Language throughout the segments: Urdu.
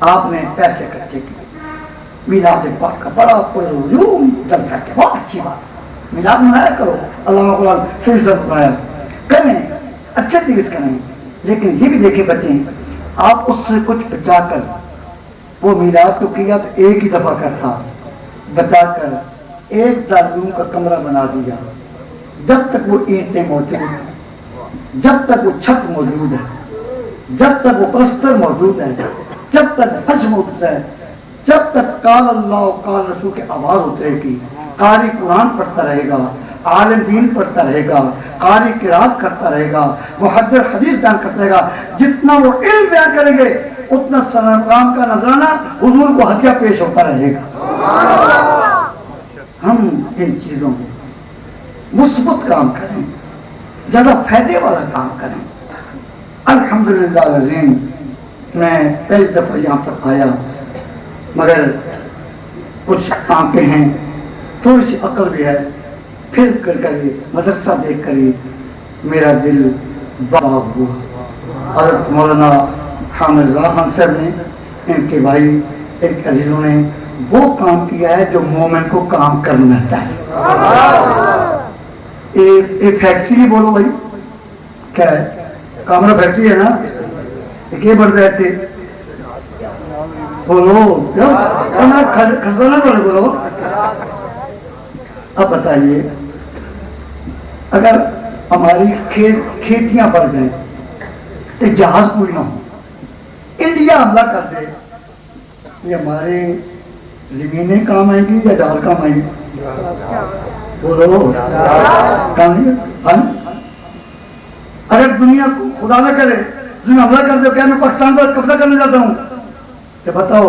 آپ نے پیسے اکٹھے کیے، میلاد پاک کا بڑا پرہجوم جلسہ کیا، بہت اچھی بات ہے، میلاد منایا کرو، علامہ قرآن صحیح سے بنایا کریں، اچھے چیز کریں، لیکن یہ بھی دیکھیں بچیں آپ اس سے کچھ بچا کر، وہ میلاد تو کیا تو ایک ہی دفعہ کا تھا، بچا کر ایک دارالعلوم کا کمرہ بنا دیا، جب تک وہ اینٹیں موجود ہیں، جب تک وہ چھت موجود ہے، جب تک وہ پلستر موجود ہے، جب تک فرش موجود ہے، جب تک قال اللہ قال رسول کی آواز اترے گی، قاری قرآن پڑھتا رہے گا، عالم دین پڑھتا رہے گا، قاری قرات کرتا رہے گا، محدث حدیث بیان کرتا رہے گا، جتنا وہ علم بیان کریں گے اتنا سلام کا نذرانہ حضور کو ہدیہ پیش ہوتا رہے گا۔ ہم ان چیزوں میں مثبت کام کریں، زیادہ فائدے والا کام کریں۔ الحمدللہ العظیم میں پہلی دفعہ یہاں پر آیا، مگر کچھ آنکھیں ہیں، تھوڑی سی عقل بھی ہے، پھر کر مدرسہ دیکھ کر میرا دل باغ ہوا۔ حضرت مولانا حامد رضا خان صاحب نے، ان کے بھائی، ان کے عزیزوں نے وہ کام کیا ہے جو مومن کو کام کرنا چاہیے۔ ایک فیکٹری بولو بھائی، کیا ہے؟ کامرا فیکٹری ہے نا، ایک یہ بڑھ گئے تھے، بولو کھسانا پڑے، بولو۔ اب بتائیے اگر ہماری کھیتیاں بڑھ جائیں تو جہاز پوری نہ ہو، انڈیا حملہ کر دے، یہ ہمارے زمینیں کام آئیں گی یا جہاز کام آئیں گی؟ بولو کام ہے۔ اگر دنیا کو خدا نہ کرے زمین حملہ کر دے کہ میں پاکستان پر قبضہ کرنے جاتا ہوں، تو بتاؤ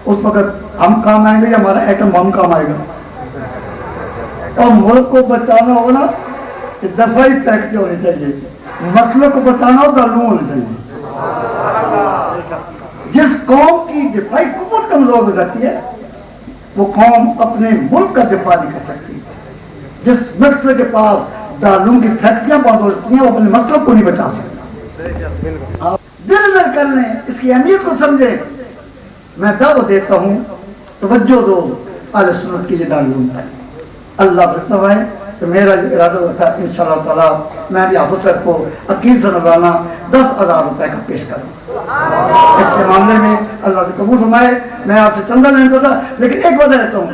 اس وقت ہم کام آئیں گے یا ہمارا ایٹم بم کام آئے گا؟ اور ملک کو بچانا ہو نا دفاعی فیکٹری ہونی چاہیے، مسئلوں کو بچانا ہو تعلیم ہونی چاہیے۔ جس قوم کی دفاعی قوت کمزور ہو جاتی ہے وہ قوم اپنے ملک کا دفاع نہیں کر سکتی۔ جس مصر کے پاس دارالعلوم کی فیکٹریاں بند ہو جاتی ہیں وہ اپنے مسئلوں کو نہیں بچا سکتا۔ آپ دل دل کر لیں، اس کی اہمیت کو سمجھیں۔ میں دعوت دیتا ہوں توجہ دو اہل سنت کے لیے دارالعلوم پر۔ اللہ بہتر ہے کہ میرا ارادہ ہوا تھا انشاءاللہ تعالی میں بھی حافظ صاحب کو عقید سے نذرانہ 10,000 روپے کا پیش کروں۔ اس کے معاملے میں اللہ سے قبول فرمائے، میں آپ سے چندہ نہیں چاہتا، لیکن ایک وعدہ رہتا ہوں،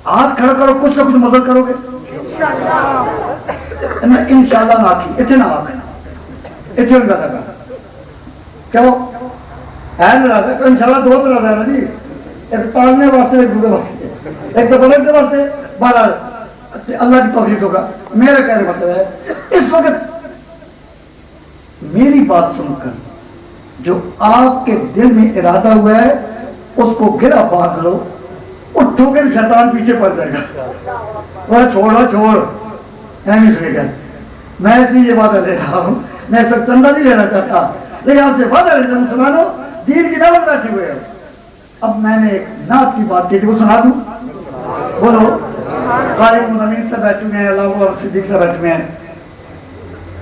ہاتھ کھڑا کرو، کچھ نہ کچھ مدد کرو گے انشاءاللہ۔ نہ کی اتنا آخر اتنا ارادہ کر کیوں ہے ارادہ انشاءاللہ، دو ارادہ ہے نا جی، ایک پالنے واسطے، ایک دوسرے واسطے، ایک تو بلند واسطے، بہرحال اللہ کی توفیق ہوگا۔ میرا کہنے کا مطلب ہے اس وقت میری بات سن کر جو آپ کے دل میں ارادہ ہوا ہے اس کو گرا باندھ لو، اٹھو گے شیطان پیچھے پڑ جائے گا، وہ چھوڑو چھوڑ اہم اس لیے میں ایسی یہ وعدہ دے رہا ہوں، میں سب چندہ نہیں لینا چاہتا، لیکن آپ سے وعدہ لیتا ہوں مسلمانوں، دین کی دعوت بیٹھے ہوئے ہیں۔ اب میں نے ایک نعت کی بات کی تھی، وہ سنا دوں؟ بولو۔ قاری مزامین سے بیٹھے ہوئے ہیں، علامہ صدیق سے بیٹھے ہوئے ہیں،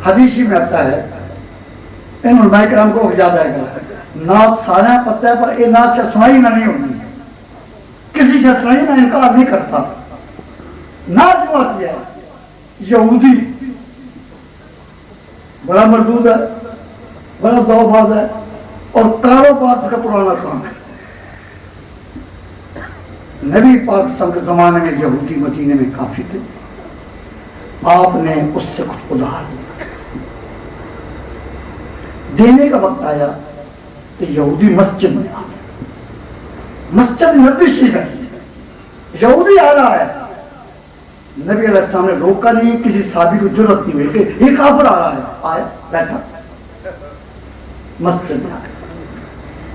حدیث میں آتا ہے، ان علماء کرام کو یاد آئے گا، نعت سارا پتہ ہے پر یہ نعت سے سنائی نہ نہیں ہوگی، کسی سے سنائی میں انکار نہیں کرتا۔ نعت جو آتی ہے یہودی بڑا مردود ہے، بڑا دو باز ہے، اور کاروبار کا پرانا کام ہے۔ نبی پاک صلی اللہ علیہ وسلم کے زمانے میں یہودی مدینے میں کافی تھے، آپ نے اس سے کچھ ادھار دیا، دینے کا وقت آیا تو یہودی مسجد میں آ گیا، مسجد نبی شریف ہے، یہودی آ رہا ہے، نبی علیہ السلام نے روکا نہیں، کسی صحابی کو جرأت نہیں ہوئی کہ یہ کافر آ رہا ہے، آیا بیٹھا مسجد میں آ گیا،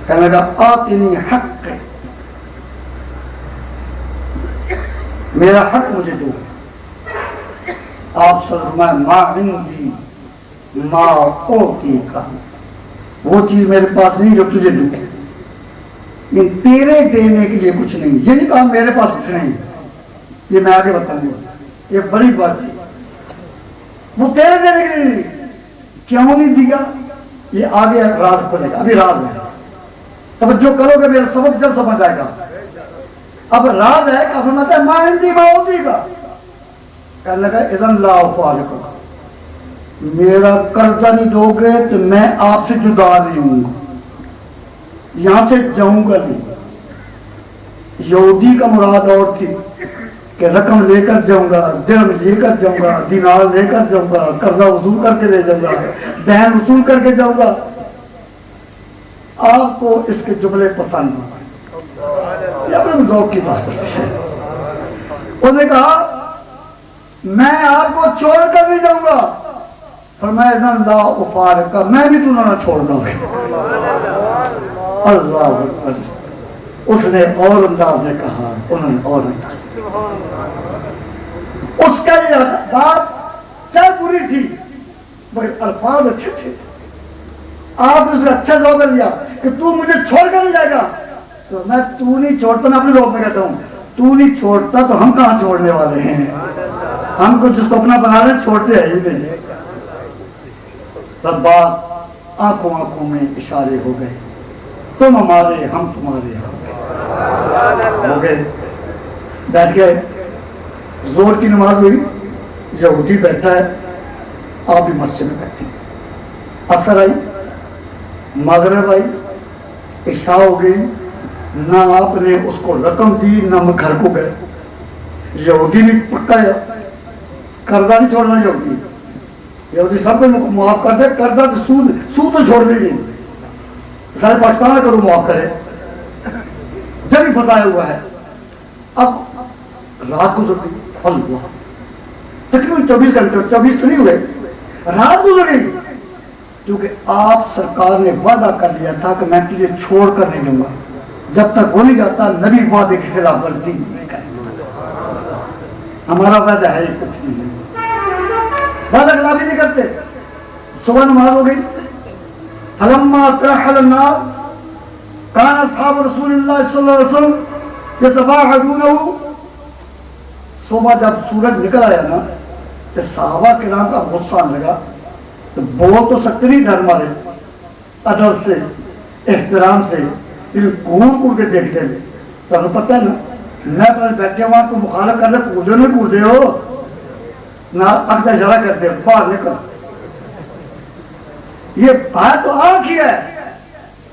کہنے لگا آتنی حق، میرا حق مجھے دو۔ آپ صلی اللہ علیہ وسلم ما عندی ما اوتی کا، وہ چیز میرے پاس نہیں جو تجھے دوں، یہ تیرے دینے کے لیے کچھ نہیں، یہ نہیں کہا میرے پاس کچھ نہیں، یہ میں آگے بتاؤں گا، یہ بڑی بات تھی، وہ تیرے دینے کے لیے نہیں، کیوں نہیں دیا یہ آگے راز کھلے گا، ابھی راز ہے۔ توجہ کرو گے میرا سبق جب سمجھ آئے گا. اب راز ہے کہ فرماتا ہے ماں ہندی ماں ہوتی کا کہنے لگا اذن لا افارق کا، میرا قرضہ نہیں دو گے تو میں آپ سے جدا نہیں ہوں گا، یہاں سے جاؤں گا نہیں. یہودی کا مراد اور تھی کہ رقم لے کر جاؤں گا، درہم لے کر جاؤں گا، دینار لے کر جاؤں گا، قرضہ وصول کر کے لے جاؤں گا، دین وصول کر کے جاؤں گا. آپ کو اس کے جملے پسند آ یہ اپنے ذوق کی بات ہوتی ہے. انہوں نے کہا میں آپ کو چھوڑ کر نہیں جاؤں گا. فرمایا اذن لا افارق کا، میں بھی تمہیں نہ چھوڑ دوں گا. اللہ اکبر. اس نے اور انداز میں کہا، انہوں نے اور انداز میں. اس کا یہ بات چل بری تھی مگر الفاظ اچھے تھے. آپ نے اسے اچھا ذوق لیا کہ تو مجھے چھوڑ کر نہیں جائے گا. تو میں تو نہیں چھوڑتا، میں اپنے ذوق میں کہتا ہوں تو نہیں چھوڑتا تو ہم کہاں چھوڑنے والے ہیں. ہم کو جس کو اپنا بنا رہے چھوڑتے ہیں ہی نہیں. تب بات آنکھوں آنکھوں میں اشارے ہو گئے، تم ہمارے ہم تمہارے ہو گئے. بیٹھ گئے. زور کی نماز ہوئی، یہودی بیٹھا ہے، آپ بھی مسجد میں بیٹھے. عصر آئی، مغرب آئی، عشاء ہو گئی، نہ آپ نے اس کو رقم دی نہ گھر کو گئے. یہودی نے پکا ہے قرضہ نہیں چھوڑنا. یہودی سب کو معاف کر دے، قرضہ سود تو چھوڑ دے گی. سارے پاکستان میں کرو معاف کرے، جب ہی پھنسایا ہوا ہے. اب رات گزر گئی، اللہ تقریباً 24 گھنٹے، 24 تو نہیں ہوئے، رات گزر گئی. کیونکہ آپ سرکار نے وعدہ کر لیا تھا کہ میں تجھے چھوڑ کر نہیں دوں گا. جب تک وہ نہیں جاتا نبی وعدے کی خلاف ورزی نہیں کرے. ہمارا وعدہ ہے کچھ نہیں ہے، وعدہ خلافی نہیں کرتے. صبح نماز ہو گئی. فلما ترحل النار كان اصحاب رسول اللہ صلی اللہ علیہ وسلم يتباعدونه. صبح جب سورج نکل آیا نا تو صحابہ کرام کا غصہ آنے لگا. تو بول تو سکتے نہیں ڈر مارے، ادب سے احترام سے کوڑ کے دیکھتے ہیں. تو ہمیں پتہ ہے نا میں اپنے بیٹھے وہاں کو مخالف کر دے کودے نہیں کودے ہو نہ اگتا اشارہ کرتے ہو باہر نکل. یہ بات تو آنکھ ہی ہے.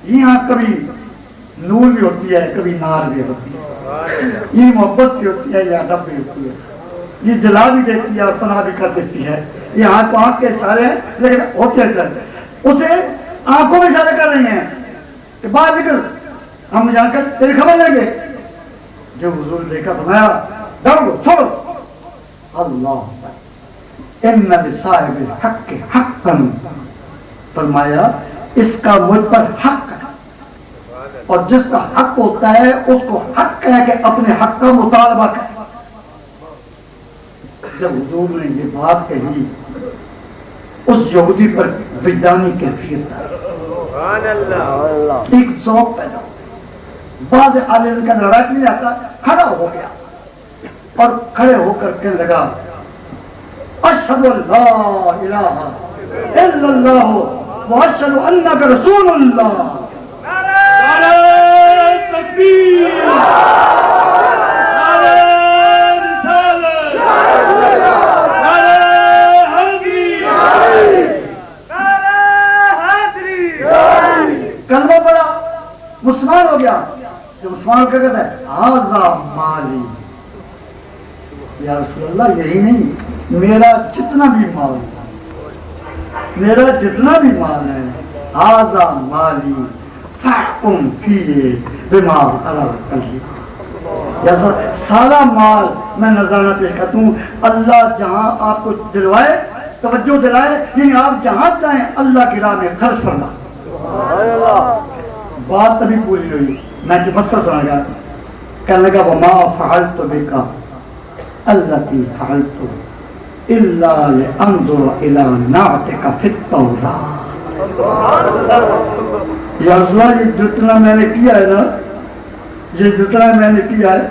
یہاں کبھی نور بھی ہوتی ہے، کبھی نار بھی ہوتی ہے. یہ محبت بھی ہوتی ہے، یہ ادب بھی ہوتی ہے. یہ جلا بھی دیتی ہے اور فنا بھی کر دیتی ہے. یہاں تو آنکھ کے اشارے ہیں لیکن ہوتے ہیں اسے آنکھوں میں اشارے کر رہی ہیں کہ باہر نکل، ہم جا کر تیری خبر لیں گے. جو حضور دیکھا فرمایا ڈرو چھوڑو. اللہ ان لصاحب الحق حقا، فرمایا اس کا مجھ پر حق ہے، اور جس کا حق ہوتا ہے اس کو حق ہے کہ اپنے حق کا مطالبہ کرے. جب حضور نے یہ بات کہی اس یہودی پر وجدانی کیفیت ایک ذوق پیدا ہو. بعض عالم کا لڑائی نہیں آتا، کھڑا ہو گیا اور کھڑے ہو کر کہنے لگا اشہد ان لا الہ الا اللہ واشہد انک رسول اللہ. نعرہ تکبیر، کلمہ پڑا، مسلمان ہو گیا. جو مسلمان کیا کہتا ہے ھذا مالی. یا رسول اللہ یہی نہیں، میرا جتنا بھی مال ہے ھذا مالی فاحکم فیہ بما اراک اللہ. سارا مال میں نذرانہ پیش کرتا ہوں. اللہ جہاں آپ کو دلوائے، توجہ دلائے، یعنی آپ جہاں چاہیں اللہ کی راہ میں خرچ فرما. بات تبھی پوری ہوئی. میں جو مسئلہ سنا گیا کہنے لگا وما فعلت بک التی فعلت الا لانظر الى نعتک فی التوراۃ. یا رسول اللہ یہ جتنا میں نے کیا ہے نا، یہ جتنا میں نے کیا ہے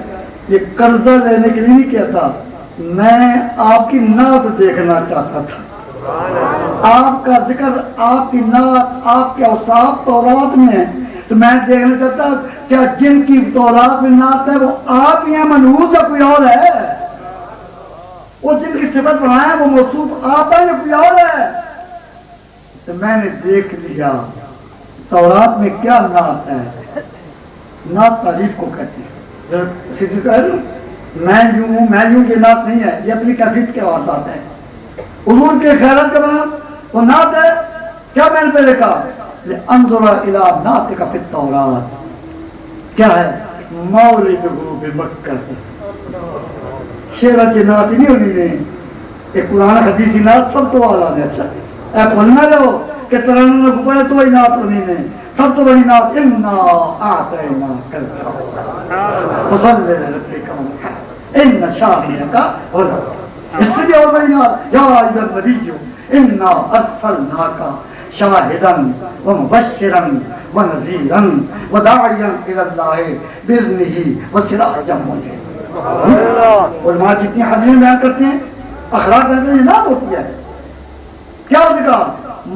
یہ قرضہ لینے کے لیے نہیں کیا تھا، میں آپ کی نعت دیکھنا چاہتا تھا. آپ کا ذکر، آپ کی نعت، آپ کے اوصاف تورات میں ہے، تو تو میں دیکھنا چاہتا کیا جن کی تورات میں نعت ہے وہ آپ ہی ہیں منحوس یا کوئی اور ہے؟ وہ جن کی صفت بنائے وہ موصوف آپ ہیں یا کوئی اور ہے؟ تو میں نے دیکھ لیا تورات میں کیا نعت ہے. نعت تعریف کو کہتے ہیں. میں یوں یہ نعت نہیں ہے، یہ اپنی کیفیت کے بات ہے. حضور کے خیرات کا بنا وہ نعت ہے. کیا میں نے پہلے کہا انظر الى نعتک فی التوراۃ، کیا ہے؟ مولدہ بمکہ. شعر اچھی نعت ہی نہیں ہونی نہیں، ایک قرآن حدیثی نعت سب تو والا نے. اچھا اے بولنا رہو کہ ترنم کو پڑھے تو ہی نعت ہونی نہیں. سب تو بڑی نعت انا اعطیناک الکوثر فصلی لربک وانحر ان شانئک هو الابتر. اس سے بھی اور بڑی نعت یا ایھا النبی انا ارسلناک شاہدا ومبشرا ونذیرا وداعیا الی اللہ باذنہ وسراجا منیرا. علماء جتنی حدیثیں بیان کرتے ہیں اخلاق کرتے ہیں، یہ نعت ہوتی ہے. کیا ذکر؟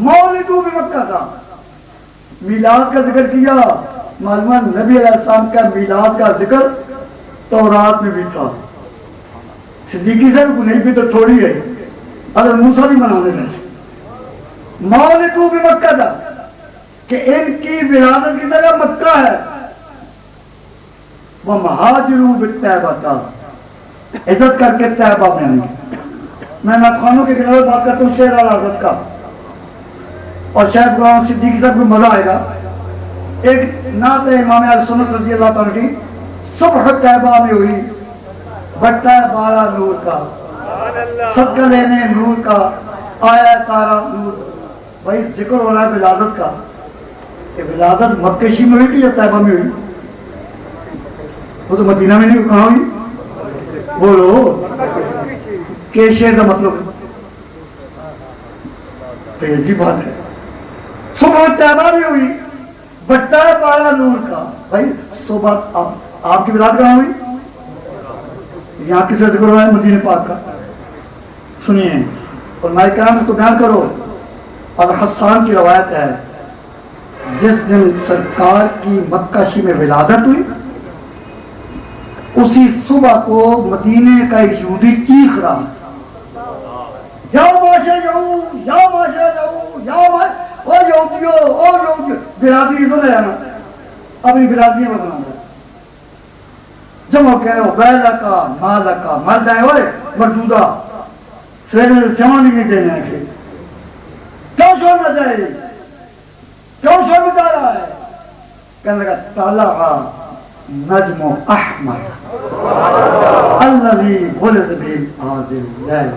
مولدہ بمکہ تھا، میلاد کا ذکر کیا. معلوم نبی علیہ السلام کا میلاد کا ذکر تورات میں بھی تھا. صدیقی سے بھی نہیں بھی تو تھوڑی ہے، اگر موسیٰ بھی منانے رہے. مولدہ بمکہ تھا کہ ان کی ولادت کی جگہ مکہ ہے. وَمَهَاجِرُوا بِالطَّیبَةِ، عزت کر کے طیبہ میں آئیں گے. میں نعت کے کنارے بات کرتا ہوں شعر الحضرت کا، اور شاید قرآن صدیقی صاحب کو مزہ آئے گا. ایک نعت ہے امام اہل سنت رضی اللہ تعالیٰ کی، صبح طیبہ میں ہوئی بٹا ہے بارہ نور کا، صدقہ لینے نور کا آیا تارا نور. بھائی ذکر ہو رہا ہے ولادت کا، کہ ولادت مکہ شی میں ہوئی کہ یا طیبہ میں ہوئی؟ وہ تو مدینہ میں نہیں، کہاں ہوئی؟ بولو کہ شعر کا مطلب ہے عجیب بات ہے. صبح طیبہ میں ہوئی بٹا ہے بارہ نور کا. بھائی صبح آپ کی ولادت کہاں ہوئی؟ یہاں کس سے ذکر ہو رہا ہے؟ مدینہ پاک کا. سنیے علماء کرام اس کو بیان کرو. الحسان کی روایت ہے جس دن سرکار کی مکہ شی میں ولادت ہوئی اسی صبح کو مدینے کا ایک یہودی چیخ رہا، یا معاشر یہود، یا معاشر یہود، یا او یہودیو، او یہودیو. برادری تو نہیں آنا، اپنی برادری میں بنانا. جب وہ کہہ رہے ہو بیلکا مالکا، مر جائے ہوئے مردودہ سویرے سے سیمان نہیں دینے ہیں. کیوں شور مچا ہے؟ کیوں شور مچا رہا ہے؟ کہنے لگا طلع نجم احمر الذی ولد بهذا الليل.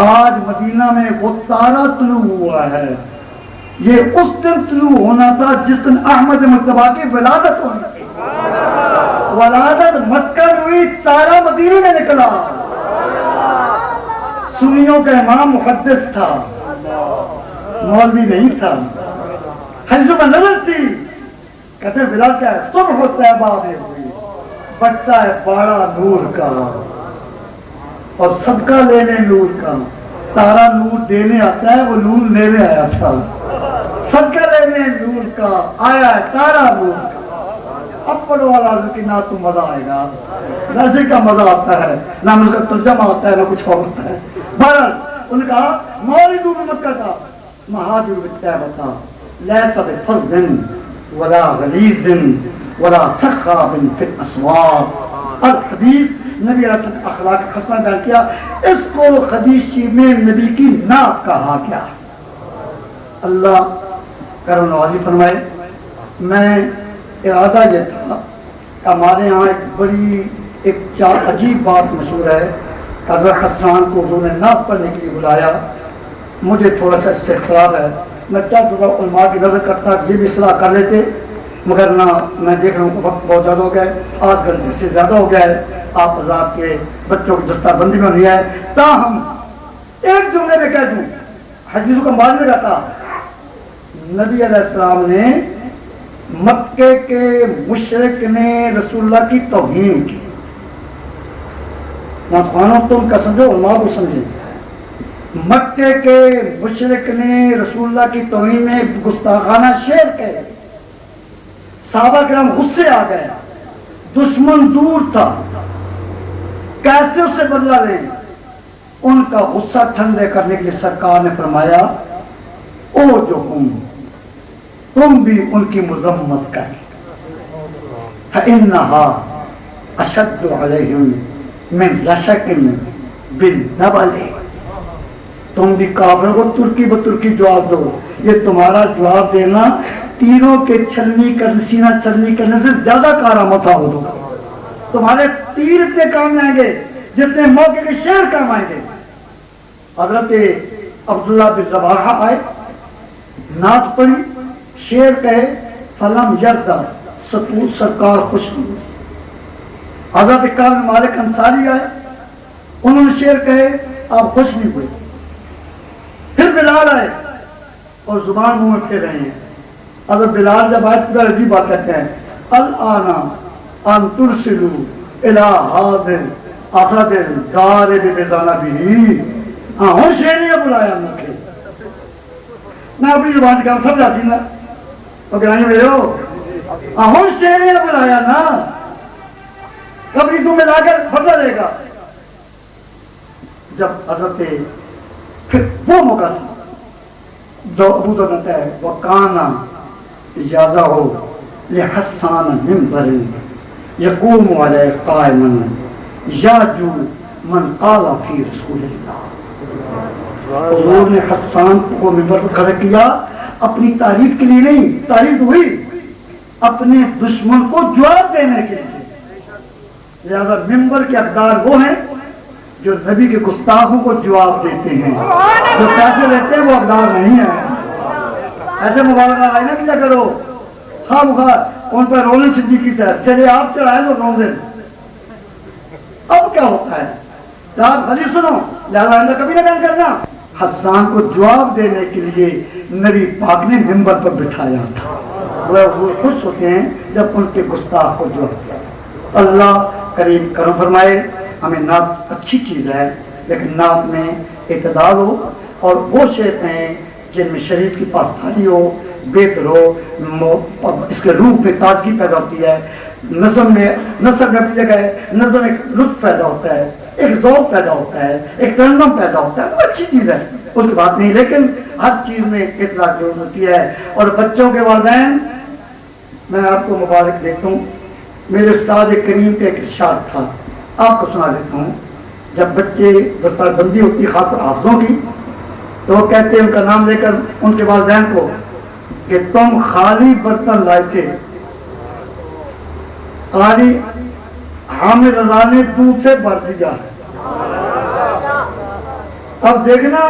آج مدینہ میں وہ تارا طلوع ہوا ہے. یہ اس دن طلوع ہونا تھا جس دن احمد مجتبیٰ کی ولادت ہونی تھی. ولادت مکہ میں ہوئی، تارا مدینہ میں نکلا. سنیوں کا امام محدث تھا، مولوی نہیں تھا. حدیثوں میں نظر تھی. کہتے ہیں ولادت کیا ہے؟ صبح طیبہ میں ہوئی بٹا ہے بارہ نور کا اور صدقہ لینے نور کا. تارا نور دینے آتا ہے، وہ نور لینے آیا تھا. صدقہ لینے نور کا آیا ہے تارا نور کا. اب پڑھو والا کی نعت تو مزہ آئے گا. ویسے کا مزہ آتا ہے، نہ اس کا ترجمہ آتا ہے نہ کچھ اور ہوتا ہے. بہرحال انہوں نے کہا مولدہ بمکہ تھا مہاجر بالطیبہ لیس بفظ ولا غلیظ ولا سخاب فی الاسواق. الحدیث نبی علیہ السلام اخلاق حسنہ بیان کیا. اس کو حدیثی میں نبی کی نعت کہا گیا. اللہ کرم نوازی فرمائے. میں ارادہ یہ تھا کہ ہمارے ہاں ایک بڑی عجیب بات مشہور ہے. حضرت حسان کو حضور نے نعت پڑھنے کے لیے بلایا. مجھے تھوڑا سا اس سے خراب ہے، میں چاہتا تھا علماء کی نظر کرتا یہ بھی اصلاح کر لیتے، مگر نہ میں دیکھ رہا ہوں کہ وقت بہت زیادہ ہو گیا ہے، 8 گھنٹے سے زیادہ ہو گیا ہے. آپ حضرات کے بچوں کی دستہ بندی میں نہیں ہے. تاہم ایک جملے میں کہہ دوں، حدیثوں کا مان میں رہتا. نبی علیہ السلام نے مکے کے مشرک نے رسول اللہ کی توہین کی. ناتخوانوں تم کا سمجھو، علماء کو سمجھے. مکے کے مشرک نے رسول اللہ کی توہین میں گستاخانہ شعر کہے. صحابہ کرام غصے آ گئے، دشمن دور تھا، کیسے اس سے بدلہ لیں؟ ان کا غصہ ٹھنڈے کرنے کے لیے سرکار نے فرمایا او جو تم بھی ان کی مذمت کر، فَإِنَّهَا أَشَدُّ عَلَيْهِمْ مِنْ رَشَكٍ بِالنَّبَلِ، تم بھی کافروں کو ترکی بترکی جواب دو، یہ تمہارا جواب دینا تیروں کے چھلنی کرنے، سینہ چھلنی کرنے سے زیادہ کارآمد ثابت ہوگا۔ تمہارے تیر اتنے کام آئیں گے جتنے موقع کے شعر کام آئیں گے۔ حضرت عبداللہ بن رواحہ آئے، نعت پڑھی، شعر کہے، فلم یردا سکوت، سرکار خوش ہوئی۔ حضرت کعب بن مالک انصاری آئے، انہوں نے شعر کہے، آپ خوش نہیں ہوئے۔ پھر بلال آئے اور زبان منہ میں پھیر رہے ہیں۔ حضرت بلال جب آئے تو عجیب بات کہتے ہیں، الانا ان ترسلوا الى حاضر اسد الدار بزنبه، ہوں شیر نے بلایا مکھے، میں اپنی زبان سے کہا سمجھا سی نا، وہ گرانی میرے ہو، ہوں شیر نے بلایا نا، کبھی تو ملا کر بدلا لے گا۔ جب حضرت پھر وہ موقع تھا جو ابو دردہ ہے، وَقَانَ اجازہ ہو لحسان منبر یقوم علیہ قائما یاجو من قال فی رسول اللہ۔ حضور نے حسان کو منبر پر کھڑا کیا اپنی تعریف کے لیے نہیں، تعریف تو ہوئی اپنے دشمن کو جواب دینے کے لیے۔ لہذا منبر کے اقدار وہ ہیں جو نبی کے گستاخوں کو جواب دیتے ہیں، جو پیسے لیتے ہیں وہ اقدار نہیں ہیں۔ ایسے مبالغہ آئے نہ کیا کرو، ہاں بخار ان پر رولن صدیقی صاحب چلے آپ چڑھائے تو رون دیں۔ اب کیا ہوتا ہے آپ خالی سنو، لہذا آئندہ کبھی نہ بیان کرنا۔ حسان کو جواب دینے کے لیے نبی پاک نے منبر پر بٹھایا تھا، وہ خوش ہوتے ہیں جب ان کے گستاخ کو جواب دیا تھا۔ اللہ کریم کرم فرمائے، ہمیں نعت اچھی چیز ہے لیکن نعت میں اعتدال ہو اور وہ شعر ہیں جن میں شریعت کی پاسداری ہو، بہتر ہو، اس کے روح میں تازگی پیدا ہوتی ہے، نظم میں اپنی جگہ ہے، نظم ایک لطف پیدا ہوتا ہے، ایک ذوق پیدا ہوتا ہے، ایک ترنم پیدا ہوتا ہے، وہ اچھی چیز ہے، اس کی بات نہیں، لیکن ہر چیز میں اطلاع ضرور ہوتی ہے۔ اور بچوں کے والدین، میں آپ کو مبارک دیتا ہوں، میرے استاد کریم کا ایک ارشاد تھا، آپ کو سنا دیتا ہوں۔ جب بچے دستار بندی ہوتی خاص طور حافظوں کی، تو وہ کہتے ہیں ان کا نام لے کر ان کے والدین کو کہ تم خالی برتن لائے تھے، قاری حامد رضا نے دودھ سے بھر دیا ہے، اب دیکھنا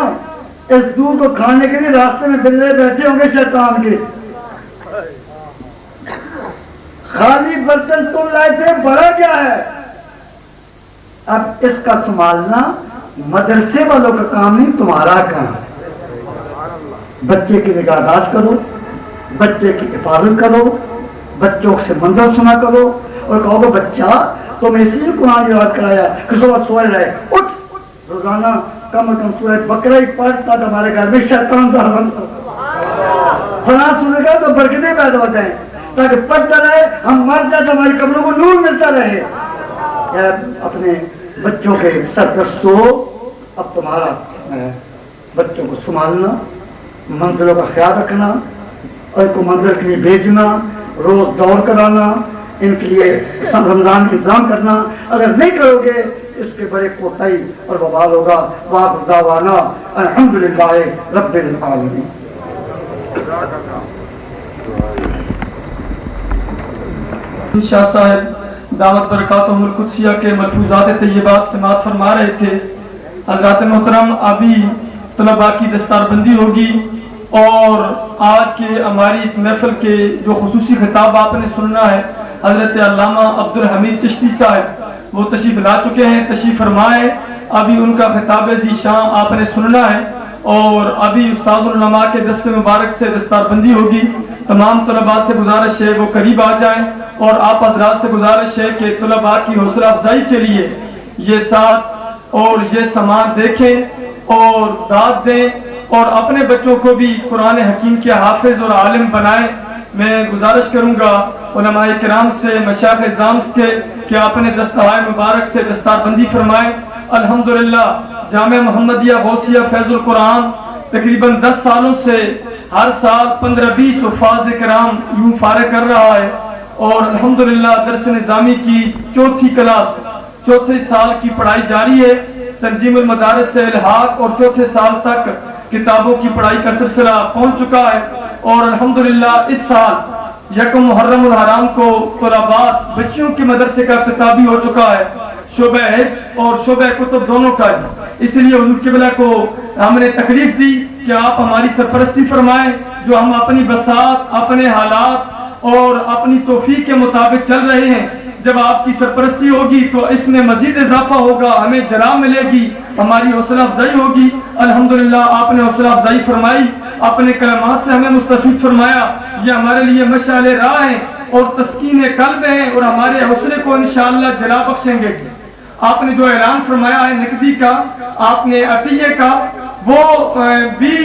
اس دودھ کو کھانے کے لیے راستے میں بلے بیٹھے ہوں گے شیطان کے۔ خالی برتن تم لائے تھے، بھرا کیا ہے؟ اب اس کا سنبھالنا مدرسے والوں کا کام نہیں، تمہارا کام۔ بچے کی نگہداشت کرو، بچے کی حفاظت کرو، بچوں سے منظر سنا کرو، اور کہو گے بچہ تم اس لیے قرآن یاد کرایا کہ صبح سوئے رہے، اٹھ روزانہ کم از کم سورہ بقرہ ہی پڑھ تاکہ ہمارے گھر میں شیطان دار بند ہو، فلاں سورہ کا تو برکتیں پیدا ہو جائیں، تاکہ پڑھتا رہے، ہم مر جائیں تو ہماری قبروں کو نور ملتا رہے۔ اپنے بچوں کے سرپرست ہو، اب تمہارا ہے بچوں کو سنبھالنا، منزلوں کا خیال رکھنا، اور ان کو منزل کے لیے بھیجنا، روز دوڑ کرانا، ان کے لیے رمضان کا انتظام کرنا۔ اگر نہیں کرو گے اس کے بڑے کوتاہی اور وبال ہوگا۔ وآخر دعوانا الحمدللہ رب العالمین۔ شاہ صاحب دعوت برکاتہم القدسیہ کے ملفوظات طیبات سماعت فرما رہے تھے۔ حضرات محترم، ابھی طلباء کی دستار بندی ہوگی اور آج کے ہماری اس محفل کے جو خصوصی خطاب آپ نے سننا ہے، حضرت علامہ عبدالحمید چشتی صاحب وہ تشریف لا چکے ہیں، تشریف فرمائے۔ ابھی ان کا خطاب ذیشان آپ نے سننا ہے اور ابھی استاد العلماء کے دست مبارک سے دستار بندی ہوگی۔ تمام طلباء سے گزارش ہے وہ قریب آ جائیں، اور آپ حضرات سے گزارش ہے کہ طلباء کی حوصلہ افزائی کے لیے یہ ساتھ اور یہ سامان دیکھیں اور داد دیں، اور اپنے بچوں کو بھی قرآن حکیم کے حافظ اور عالم بنائیں، میں گزارش کروں گا علماء کرام سے، مشایخ اعظام کے کہ آپ نے دستہائے مبارک سے دستار بندی فرمائیں۔ الحمدللہ جامعہ محمدیہ غوثیہ فیض القرآن تقریباً 10 سالوں سے ہر سال 15-20 حفاظ کرام یوں فارغ کر رہا ہے، اور الحمدللہ درس نظامی کی چوتھے سال کی پڑھائی جاری ہے۔ تنظیم المدارس سے الحاق اور چوتھے سال تک کتابوں کی پڑھائی کا سلسلہ پہنچ چکا ہے، اور الحمدللہ اس سال 1 محرم الحرام کو طلباء بچیوں کے مدرسے کا افتتاح بھی ہو چکا ہے، شعبہ حفظ اور شعبہ کتب دونوں کا ہے۔ اس لیے حضور قبلہ کو ہم نے تکلیف دی کہ آپ ہماری سرپرستی فرمائیں، جو ہم اپنی بساط، اپنے حالات اور اپنی توفیق کے مطابق چل رہے ہیں۔ جب آپ کی سرپرستی ہوگی تو اس میں مزید اضافہ ہوگا، ہمیں جرا ملے گی، ہماری حوصلہ افزائی ہوگی۔ الحمدللہ آپ نے حوصلہ افزائی فرمائی، اپنے کلمات سے ہمیں مستفید فرمایا، یہ ہمارے لیے مشعل راہ ہیں اور تسکین قلب ہیں، اور ہمارے حوصلے کو انشاءاللہ جلا بخشیں گے۔ آپ نے جو اعلان فرمایا ہے نقدی کا، آپ نے عطیے کا، وہ بھی